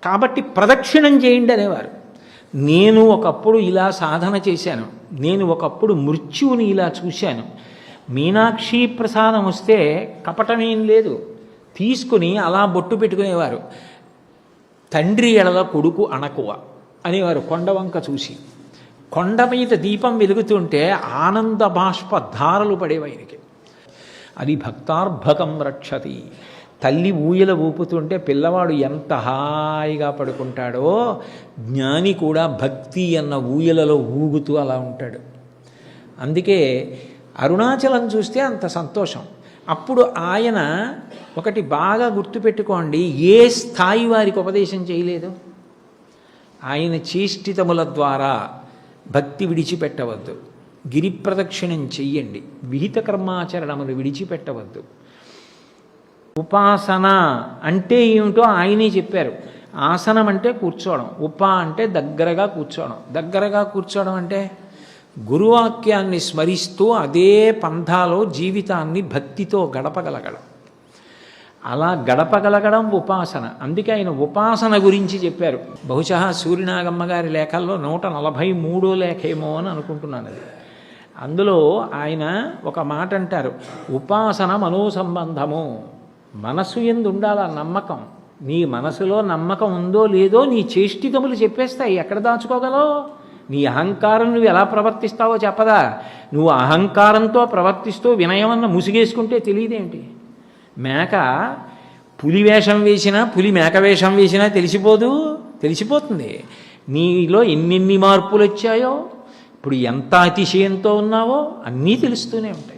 కాబట్టి ప్రదక్షిణం చేయండి అనేవారు. నేను ఒకప్పుడు ఇలా సాధన చేశాను, నేను ఒకప్పుడు మృత్యువుని ఇలా చూశాను. మీనాక్షి ప్రసాదం వస్తే కపటమేం లేదు, తీసుకుని అలా బొట్టు పెట్టుకునేవారు. తండ్రి ఎడల కొడుకు అణకువ అనేవారు కొండవంక చూసి. కొండ మీద దీపం వెలుగుతుంటే ఆనంద బాష్ప ధారలు పడేవారికి. అది భక్తార్భకం రక్షతి. తల్లి ఊయల ఊపుతుంటే పిల్లవాడు ఎంత హాయిగా పడుకుంటాడో, జ్ఞాని కూడా భక్తి అన్న ఊయలలో ఊగుతూ అలా ఉంటాడు. అందుకే అరుణాచలం చూస్తే అంత సంతోషం. అప్పుడు ఆయన ఒకటి బాగా గుర్తుపెట్టుకోండి, ఏ స్థాయి వారికి ఉపదేశం చేయలేదు. ఆయన చేష్టితముల ద్వారా భక్తి విడిచిపెట్టవద్దు, గిరి ప్రదక్షిణం చెయ్యండి, విహిత కర్మాచరణములు విడిచిపెట్టవద్దు. ఉపాసన అంటే ఏమిటో ఆయనే చెప్పారు. ఆసనం అంటే కూర్చోవడం, అంటే దగ్గరగా కూర్చోవడం. దగ్గరగా కూర్చోవడం అంటే గురువాక్యాన్ని స్మరిస్తూ అదే పంథాలో జీవితాన్ని భక్తితో గడపగలగడం. అలా గడపగలగడం ఉపాసన. అందుకే ఆయన ఉపాసన గురించి చెప్పారు. బహుశా సూర్యనాగమ్మ గారి లేఖల్లో 143 లేఖేమో అని అనుకుంటున్నాను అది. అందులో ఆయన ఒక మాట అంటారు, ఉపాసన మనోసంబంధము. మనసు యందు ఉండాల నమ్మకం. నీ మనసులో నమ్మకం ఉందో లేదో నీ చేష్టితములు చెప్పేస్తాయి. ఎక్కడ దాచుకోగలవు? నీ అహంకారం నువ్వు ఎలా ప్రవర్తిస్తావో చెప్పదా? నువ్వు అహంకారంతో ప్రవర్తిస్తూ వినయమన్న ముసిగేసుకుంటే తెలియదేంటి? మేక పులి వేషం వేసినా, పులి మేక వేషం వేసినా తెలిసిపోతుంది. నీలో ఎన్నెన్ని మార్పులు వచ్చాయో, ఇప్పుడు ఎంత అతిశయంతో ఉన్నావో అన్నీ తెలుస్తూనే ఉంటాయి.